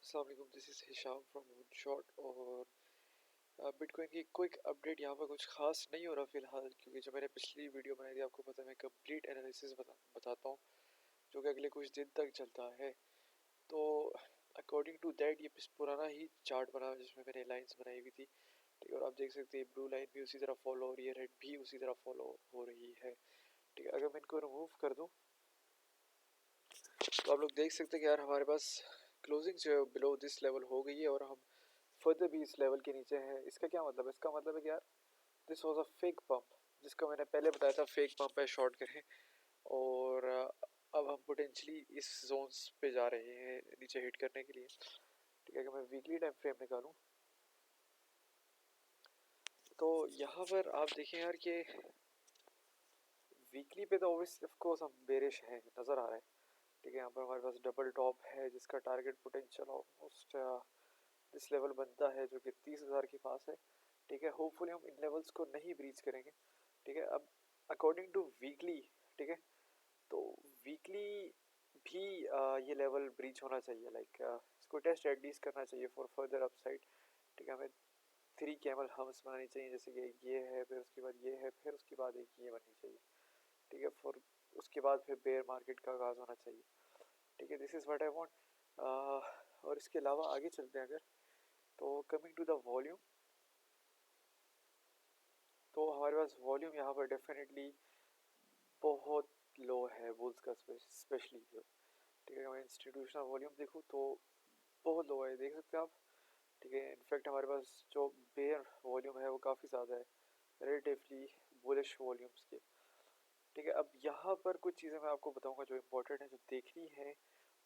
अस्सलाम वालेकुम, this is Hisham from shot. और बिटकॉइन की क्विक अपडेट यहाँ पर कुछ खास नहीं हो रहा फ़िलहाल, क्योंकि जो मैंने पिछली वीडियो बनाई थी आपको पता है मैं कंप्लीट एनालिसिस बताता हूँ जो कि अगले कुछ दिन तक चलता है। तो अकॉर्डिंग टू दैट ये पुराना ही चार्ट बना जिसमें मैंने लाइंस बनाई हुई थी, ठीक है। और आप देख सकते हैं ब्लू लाइन भी उसी तरह फॉलो हो रही है, रेड भी उसी तरह फॉलो हो रही है, ठीक है। अगर मैं इनको रिमूव कर दूँ तो आप लोग देख सकते हैं कि यार हमारे पास क्लोजिंग जो है बिलो दिस लेवल हो गई है और हम फर्दर भी इस लेवल के नीचे हैं। इसका क्या मतलब है? इसका मतलब है कि यार this was a fake pump, जिसका मैंने पहले बताया था फेक पंप है, शॉर्ट करें। और अब हम पोटेंशली इस जोन्स पे जा रहे हैं नीचे हिट करने के लिए, ठीक है। अगर मैं वीकली टाइम फ्रेम निकालूं तो यहाँ पर आप देखें यार कि वीकली पे तो ऑब्वियसली ऑफ कोर्स हम बेरिश हैं, नज़र आ रहा है, ठीक है। यहाँ पर हमारे पास डबल टॉप है जिसका target potential almost this level बनता है जो कि 30,000 के पास है, ठीक है। होपफुली हम इन लेवल्स को नहीं ब्रीच करेंगे, ठीक है। अब अकॉर्डिंग टू वीकली, ठीक है, तो वीकली भी ये लेवल ब्रीच होना चाहिए, लाइक इसको टेस्ट एटलीस्ट करना चाहिए फॉर फर्दर अपसाइड, ठीक है। हमें 3 कैमल हम्स बनानी चाहिए, जैसे कि ये है, फिर उसके बाद ये है, फिर उसके बाद एक ये बननी चाहिए, ठीक है। फॉर उसके बाद फिर बेयर मार्केट का आगाज़ होना चाहिए, ठीक है। This is what I want. और इसके अलावा आगे चलते हैं अगर, तो कमिंग टू द वॉल्यूम, तो हमारे पास वॉल्यूम यहाँ पर डेफिनेटली बहुत लो है बुल्स का, स्पेशली जो, ठीक है। मैं इंस्टीट्यूशनल वॉल्यूम देखूँ तो बहुत लो है, देख सकते हैं आप, ठीक है। इनफैक्ट हमारे पास जो बेयर वॉल्यूम है वो काफ़ी ज़्यादा है रिलेटिवली बुलिश वॉल्यूम्स के, ठीक है। अब यहाँ पर कुछ चीज़ें मैं आपको बताऊँगा जो इम्पोर्टेंट है, जो देखनी है,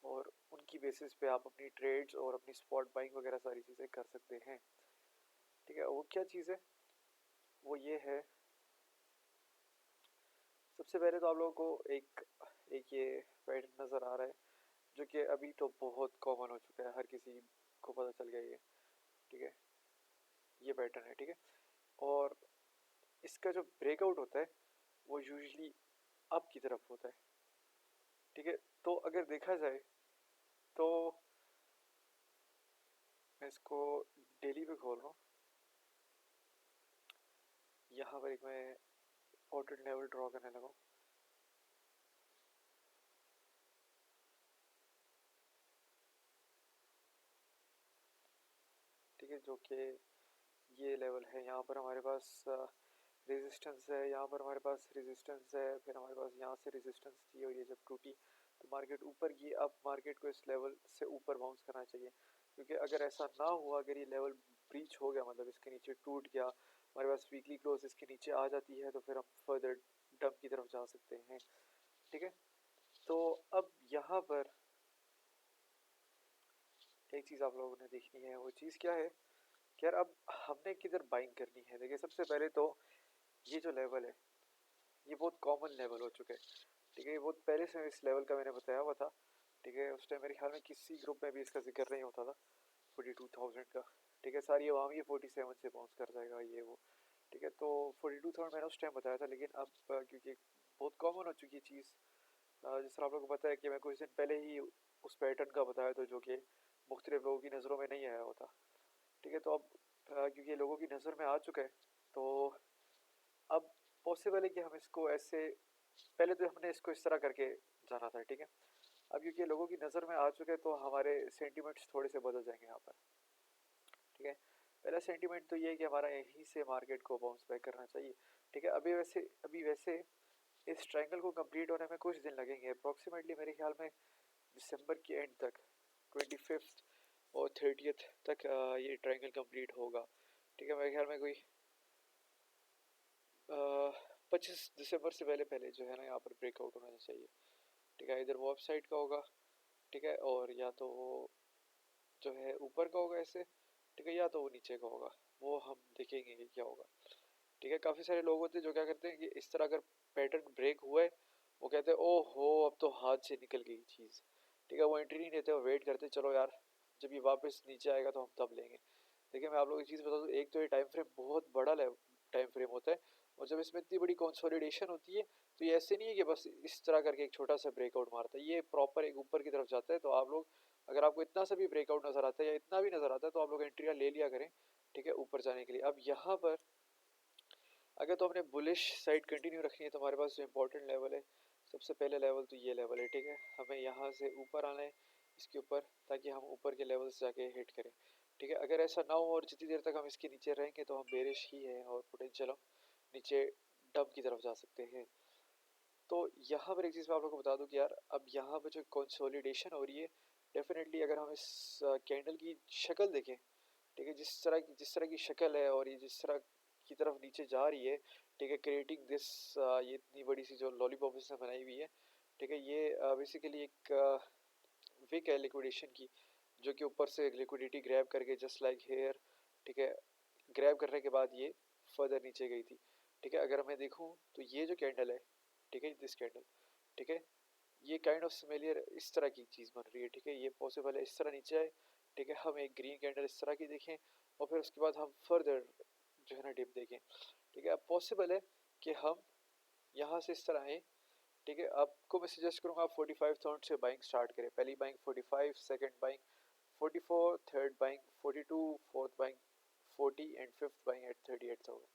और उनकी बेसिस पे आप अपनी ट्रेड्स और अपनी स्पॉट बाइंग वगैरह सारी चीज़ें कर सकते हैं, ठीक है। वो क्या चीज़ है? वो ये है, सबसे पहले तो आप लोगों को एक एक ये पैटर्न नज़र आ रहा है जो कि अभी तो बहुत कॉमन हो चुका है, हर किसी को पता चल गया ये, ठीक है। ये पैटर्न है, ठीक है। और इसका जो ब्रेकआउट होता है वो यूजुअली अप की तरफ होता है, ठीक है। तो अगर देखा जाए तो मैं इसको डेली पे खोल रहा हूँ, यहाँ पर एक मैं इम्पोर्टेंट लेवल ड्रॉ करने लगा, ठीक है, जो कि ये लेवल है। यहाँ पर हमारे पास रेजिस्टेंस है, यहाँ पर हमारे पास रेजिस्टेंस है, फिर हमारे पास यहाँ से रेजिस्टेंस थी और ये जब टूटी तो मार्केट ऊपर की। अब मार्केट को इस लेवल से ऊपर बाउंस करना चाहिए, क्योंकि अगर ऐसा ना हुआ, अगर ये लेवल ब्रीच हो गया, मतलब इसके नीचे टूट गया, हमारे पास वीकली क्लोज इसके नीचे आ जाती है, तो फिर हम फर्दर डंप की तरफ जा सकते हैं, ठीक है। तो अब यहाँ पर एक चीज़ आप लोगों ने देखनी है, वो चीज़ क्या है कि यार अब हमने किधर बाइंग करनी है। देखिए सबसे पहले तो ये जो लेवल है ये बहुत कॉमन लेवल हो चुका है, ठीक है। ये बहुत पहले से इस लेवल का मैंने बताया हुआ था, ठीक है। उस टाइम मेरे ख्याल में किसी ग्रुप में भी इसका जिक्र नहीं होता था 42,000 का, ठीक है। सारी आवाम ये 47 से बाउंस कर जाएगा ये वो, ठीक है। तो 42,000 मैंने उस टाइम बताया था, लेकिन अब क्योंकि बहुत कॉमन हो चुकी है चीज़, जिस तरह आप लोगों को पता है कि मैं कुछ दिन पहले ही उस पैटर्न का बताया था जो कि मुख्तलिफ लोगों की नज़रों में नहीं आया होता, ठीक है। तो अब क्योंकि लोगों की नज़र में आ चुका है, तो अब पॉसिबल है कि हम इसको ऐसे, पहले तो हमने इसको इस तरह करके जाना था, ठीक है। अब क्योंकि लोगों की नज़र में आ चुके हैं तो हमारे सेंटिमेंट्स थोड़े से बदल जाएंगे यहाँ पर, ठीक है। पहला सेंटिमेंट तो ये है कि हमारा यहीं से मार्केट को बाउंस बैक करना चाहिए, ठीक है। अभी वैसे इस ट्रायंगल को कंप्लीट होने में कुछ दिन लगेंगे, अप्रॉक्सीमेटली मेरे ख्याल में दिसंबर के एंड तक, 25 और 30 तक ये ट्रायंगल कंप्लीट होगा, ठीक है। मेरे ख्याल में कोई 25 दिसंबर से पहले पहले जो है ना यहाँ पर ब्रेकआउट होना चाहिए, ठीक है। इधर वो वेबसाइट का होगा, ठीक है, और या तो वो जो है ऊपर का होगा ऐसे, ठीक है, या तो वो नीचे का होगा, वो हम देखेंगे कि क्या होगा, ठीक है। काफ़ी सारे लोग होते हैं जो क्या करते हैं कि इस तरह अगर पैटर्न ब्रेक हुआ है, वो कहते हैं ओहो अब तो हाथ से निकल गई चीज़, ठीक है। वो एंट्री नहीं देते, वो वेट करते चलो यार जब ये वापस नीचे आएगा तो हम तब लेंगे। देखिए मैं आप लोगों को एक चीज़ बता दूँ, एक तो ये टाइम फ्रेम बहुत बड़ा टाइम फ्रेम होता है, और जब इसमें इतनी बड़ी कंसोलिडेशन होती है तो ये ऐसे नहीं है कि बस इस तरह करके एक छोटा सा ब्रेकआउट मारता है, ये प्रॉपर एक ऊपर की तरफ जाता है। तो आप लोग अगर आपको इतना सा भी ब्रेकआउट नज़र आता है या इतना भी नज़र आता है तो आप लोग एंट्री ले लिया करें, ठीक है, ऊपर जाने के लिए। अब यहाँ पर अगर तो हमने बुलिश साइड कंटिन्यू रखनी है तो हमारे पास जो इंपॉर्टेंट लेवल है, सबसे पहले लेवल तो ये लेवल है, ठीक है। हमें यहाँ से ऊपर आना है इसके ऊपर, ताकि हम ऊपर के लेवल्स जाके हिट करें, ठीक है। अगर ऐसा ना हो और जितनी देर तक हम इसके नीचे रहेंगे तो हम बेरिश ही है और पोटेंशियल हम नीचे डंप की तरफ जा सकते हैं। तो यहाँ पर एक चीज़ मैं आप लोगों को बता दूं कि यार अब यहाँ पर जो कंसोलिडेशन हो रही है, डेफिनेटली अगर हम इस कैंडल की शक्ल देखें, ठीक है, जिस तरह की शक्ल है और ये जिस तरह की तरफ नीचे जा रही है, ठीक है, क्रिएटिंग दिस, ये इतनी बड़ी सी जो लॉलीपॉप इसने बनाई हुई है, ठीक है, ये बेसिकली एक विक है लिक्विडेशन की, जो कि ऊपर से लिक्विडिटी ग्रैब करके जस्ट लाइक हेयर, ठीक है, ग्रैब करने के बाद ये फर्दर नीचे गई थी, ठीक है। अगर मैं देखूँ तो ये जो कैंडल है, ठीक है, दिस कैंडल, ठीक है, ये काइंड ऑफ सिमिलियर इस तरह की चीज़ बन रही है, ठीक है। ये पॉसिबल है इस तरह नीचे आए, ठीक है, हम एक ग्रीन कैंडल इस तरह की देखें और फिर उसके बाद हम फर्दर जो है ना डिप देखें, ठीक है। अब पॉसिबल है कि हम यहाँ से इस तरह आए, ठीक है। आपको मैं सजेस्ट करूँगा आप 45,000 से बाइंग स्टार्ट करें। पहली buying 45, second buying 44, third buying 42, fourth buying 40 and fifth buying eight 38,000,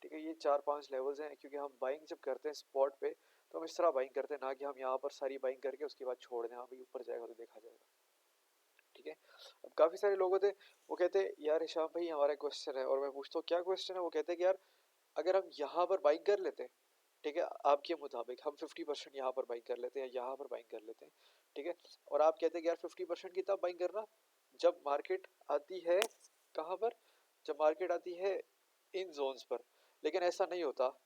ठीक है। ये 4-5 लेवल्स हैं, क्योंकि हम बाइंग जब करते हैं स्पॉट पे तो हम इस तरह बाइंग करते हैं, ना कि हम यहाँ पर सारी बाइंग करके उसके बाद छोड़ दें, हाँ भाई ऊपर जाएगा तो देखा जाएगा, ठीक है। अब काफ़ी सारे लोग होते, वो कहते हैं यार हिशाम भाई हमारा क्वेश्चन है, और मैं पूछता हूँ क्या क्वेश्चन है। वो कहते हैं कि यार अगर हम यहाँ पर बाइंग कर लेते हैं, ठीक है, आपके मुताबिक हम 50% यहाँ पर बाइंग कर लेते हैं, यहाँ पर बाइंग कर लेते हैं, ठीक है, और आप कहते हैं कि यार 50% की तब बाइंग करना जब मार्केट आती है कहाँ पर, जब मार्केट आती है इन जोन्स पर। लेकिन ऐसा नहीं होता,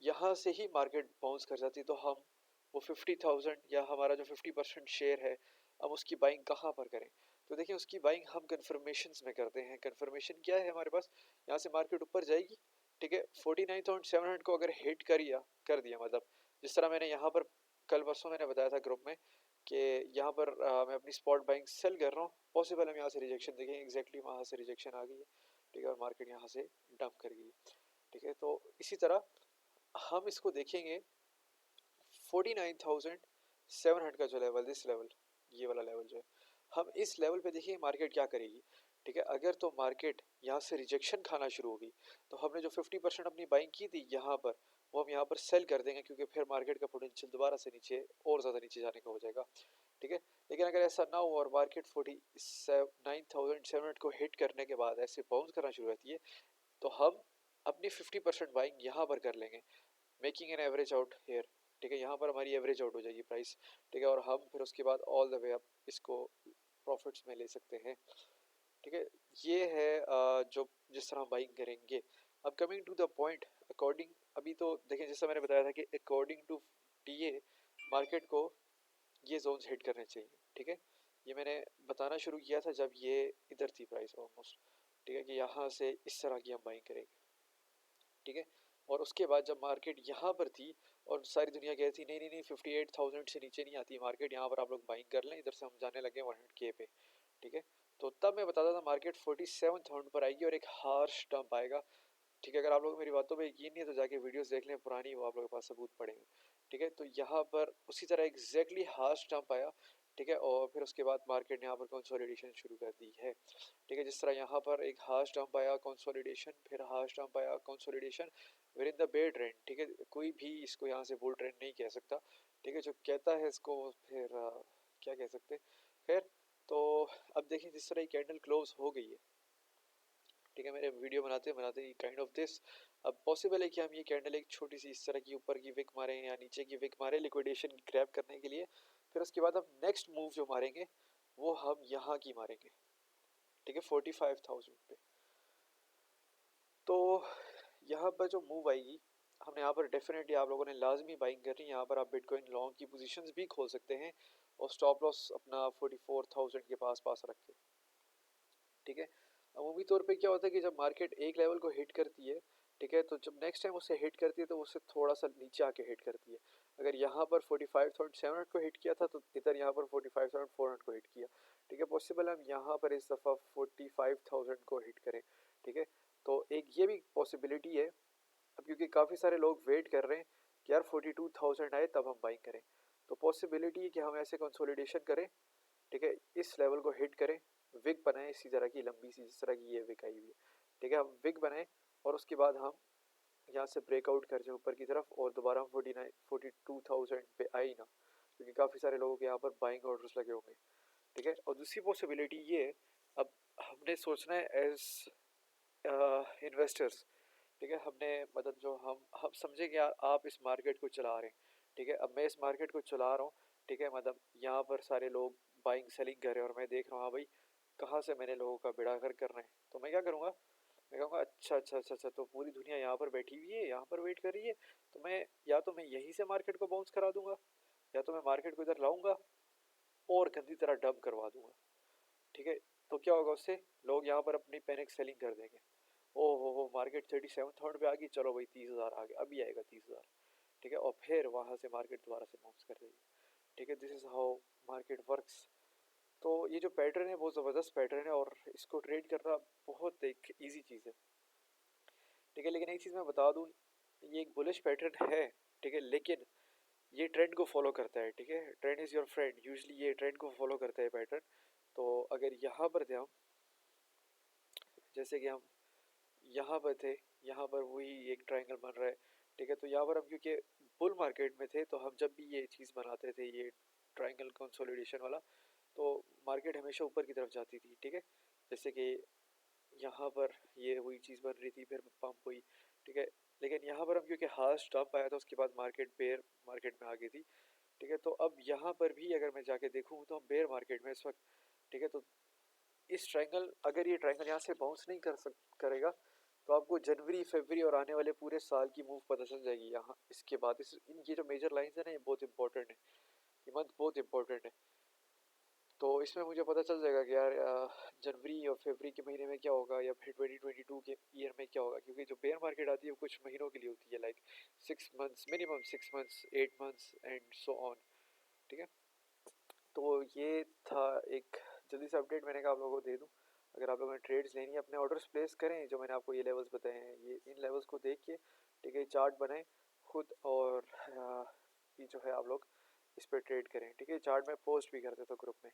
यहाँ से ही मार्केट बाउंस कर जाती, तो हम वो 50,000 या हमारा जो 50% शेयर है, हम उसकी बाइंग कहाँ पर करें। तो देखिए उसकी बाइंग हम कन्फर्मेशंस में करते हैं। कन्फर्मेशन क्या है हमारे पास, यहाँ से मार्केट ऊपर जाएगी, ठीक है, 49,700 को अगर हिट कर दिया, मतलब जिस तरह मैंने यहाँ पर कल परसों मैंने बताया था ग्रुप में कि यहाँ पर मैं अपनी स्पॉट बाइंग सेल कर रहा हूँ, पॉसिबल हम यहाँ से रिजेक्शन देखें, एग्जैक्टली वहाँ से रिजेक्शन आ गई है, ठीक है, और मार्केट यहाँ से डंप कर गई, ठीक है। तो इसी तरह हम इसको देखेंगे 49,700 का जो लेवल, दिस लेवल, ये वाला लेवल जो है, हम इस लेवल पे देखिए मार्केट क्या करेगी, ठीक है। अगर तो मार्केट यहाँ से रिजेक्शन खाना शुरू होगी तो हमने जो 50% अपनी बाइंग की थी यहाँ पर, वो हम यहाँ पर सेल कर देंगे, क्योंकि फिर मार्केट का पोटेंशियल दोबारा से नीचे और ज़्यादा नीचे जाने का हो जाएगा, ठीक है। लेकिन अगर ऐसा ना हो और मार्केट 49,700 को हिट करने के बाद ऐसे बाउंस करना शुरू होती है, तो हम अपनी 50% बाइंग यहाँ पर कर लेंगे, making an average out here, ठीक है। यहाँ पर हमारी एवरेज आउट हो जाएगी प्राइस, ठीक है, और हम फिर उसके बाद ऑल द वे अप इसको प्रॉफिट्स में ले सकते हैं, ठीक है। ये है जो जिस तरह हम बाइंग करेंगे। अब coming to the point, according, अभी तो देखें जैसा मैंने बताया था कि अकॉर्डिंग टू टीए मार्केट को ये जोन्स हिट करने चाहिए, ठीक है। ये मैंने बताना शुरू किया था जब ये इधर थी प्राइस ऑलमोस्ट, ठीक है, कि यहाँ से इस तरह की हम बाइंग करेंगे, ठीक है। और उसके बाद जब मार्केट यहाँ पर थी और सारी दुनिया कह रही थी नहीं नहीं नहीं 58,000 से नीचे नहीं आती मार्केट, यहाँ पर आप लोग बाइंग कर लें, इधर से हम जाने लगे 100K पे, ठीक है। तो तब मैं बताता था मार्केट 47,000 पर आएगी और एक हार्श डंप आएगा, ठीक है। अगर आप लोगों को मेरी बातों पे यकीन नहीं है तो जाके वीडियोस देख लें पुरानी, वो आप लोगों के पास सबूत पड़े हैं, ठीक है। तो यहाँ पर उसी तरह एग्जैक्टली हार्श डंप आया, ठीक है, और फिर उसके बाद मार्केट ने यहाँ पर कंसोलिडेशन शुरू कर दी है, ठीक है। जिस तरह यहाँ पर एक हार्श डंप आया, कंसोलिडेशन, फिर हार्श डंप आया, consolidation, within the bear trend, ठीक है। कोई भी इसको यहाँ से बुल ट्रेंड नहीं कह सकता, ठीक है, जो कहता है इसको फिर क्या कह सकते हैं, खैर। तो अब देखिए जिस तरह ये कैंडल क्लोज हो गई है, ठीक है, मेरे वीडियो बनाते बनाते काइंड ऑफ दिस, अब पॉसिबल है कि हम ये कैंडल एक छोटी सी इस तरह की ऊपर की विक मारें या नीचे की विक मारें लिक्विडेशन ग्रैब करने के लिए, फिर उसके बाद हम नेक्स्ट मूव जो मारेंगे वो हम यहाँ की मारेंगे, ठीक है, 45,000 पे। तो यहाँ पर जो मूव आएगी, हमने यहाँ पर डेफिनेटली आप लोगों ने लाजमी बाइंग करनी है, यहाँ पर आप बिटकॉइन लॉन्ग की पोजीशंस भी खोल सकते हैं और स्टॉप लॉस अपना 44,000 के पास पास रख के, ठीक है। अमूमी तौर पे क्या होता है कि जब मार्केट एक लेवल को हिट करती है, ठीक है, तो जब नेक्स्ट टाइम उसे हिट करती है तो उससे थोड़ा सा नीचे आके हिट करती है। अगर यहाँ पर 45,700 को हिट किया था तो इधर यहाँ पर 45,400 को हिट किया, ठीक है। पॉसिबल हम यहाँ पर इस दफ़ा 45,000 को हिट करें, ठीक है। तो एक ये भी पॉसिबिलिटी है, अब क्योंकि काफ़ी सारे लोग वेट कर रहे हैं कि यार 42,000 आए तब हम बाइंग करें, तो पॉसिबिलिटी है कि हम ऐसे कंसोलिडेशन करें, ठीक है, इस लेवल को हिट करें, विग बनाए इसी तरह की लंबी सी, जिस तरह की ये विग आई हुई है, ठीक है, हम विग बनाए और उसके बाद हम यहाँ से ब्रेकआउट कर जाए ऊपर की तरफ और दोबारा हम 42,000 पे आई ना, क्योंकि काफ़ी सारे लोगों के यहाँ पर बाइंग ऑर्डर्स लगे होंगे, ठीक है। और दूसरी पॉसिबिलिटी ये है, अब हमने सोचना है एज इन्वेस्टर्स, ठीक है, हमने मतलब जो हम समझे कि यार आप इस मार्केट को चला रहे हैं, ठीक है, अब मैं इस मार्केट को चला रहा हूँ, ठीक है, मतलब यहाँ पर सारे लोग बाइंग सेलिंग कर रहे हैं और मैं देख रहा हूँ हाँ भाई कहाँ से मैंने लोगों का बेड़ा गर्क करना है, तो मैं क्या करूँगा, मैं कहूँगा अच्छा अच्छा अच्छा अच्छा, तो पूरी दुनिया यहाँ पर बैठी हुई है, यहाँ पर वेट कर रही है, तो मैं या तो मैं यहीं से मार्केट को बाउंस करा दूंगा, या तो मैं मार्केट को इधर लाऊंगा और गंदी तरह डंप करवा दूंगा, ठीक है। तो क्या होगा उससे, लोग यहाँ पर अपनी पैनिक सेलिंग कर देंगे, ओ हो मार्केट 37,000 पे आ गई, चलो भाई 30,000 आ गया, अभी आएगा 30,000, ठीक है, और फिर वहाँ से मार्केट दोबारा से बाउंस कर देगी, ठीक है। This is how market works. तो ये जो पैटर्न है बहुत ज़बरदस्त पैटर्न है और इसको ट्रेड करना बहुत एक ईजी चीज़ है, ठीक है। लेकिन एक चीज़ मैं बता दूँ, ये एक बुलिश पैटर्न है, ठीक है, लेकिन ये ट्रेंड को फॉलो करता है, ठीक है, trend is your friend, usually ये ट्रेंड को फॉलो करता है पैटर्न। तो अगर यहाँ पर थे हम, जैसे कि हम यहाँ पर थे, यहाँ पर वही एक ट्रायंगल बन रहा है, ठीक है, तो यहाँ पर हम क्योंकि बुल मार्केट में थे, तो हम जब भी ये चीज़ बनाते थे, ये ट्रायंगल कंसोलिडेशन वाला, तो मार्केट हमेशा ऊपर की तरफ जाती थी, ठीक है। जैसे कि यहाँ पर ये वही चीज़ बन रही थी, फिर पंप हुई, ठीक है, लेकिन यहाँ पर हम क्योंकि हार्श डंप आया था, उसके बाद मार्केट बेयर मार्केट में आ गई थी, ठीक है। तो अब यहाँ पर भी अगर मैं जाके देखूँ तो हम बेयर मार्केट में इस वक्त, ठीक है। तो इस ट्रायंगल, अगर ये ट्रायंगल यहाँ से बाउंस नहीं करेगा, तो आपको जनवरी फरवरी और आने वाले पूरे साल की मूव पता चल जाएगी। यहाँ इसके बाद ये जो मेजर लाइंस है ना, ये बहुत इंपॉर्टेंट है, ये मंथ बहुत इंपॉर्टेंट है। तो इसमें मुझे पता चल जाएगा कि यार जनवरी और फरवरी के महीने में क्या होगा, या फिर 2022 के ईयर में क्या होगा, क्योंकि जो बेयर मार्केट आती है वो कुछ महीनों के लिए होती है, like 6 months minimum, 6 months 8 months and so on, ठीक है। तो ये था एक जल्दी से अपडेट, मैंने कहा आप लोगों को दे दूं। अगर आप लोगों ने ट्रेड्स लेनी है, अपने ऑर्डर्स प्लेस करें, जो मैंने आपको ये लेवल्स बताए हैं, ये इन लेवल्स को देख के, ठीक है, चार्ट बनाएं खुद, और ये जो है आप लोग इस पर ट्रेड करें, ठीक है। चार्ट में पोस्ट भी कर देता हूँ ग्रुप में।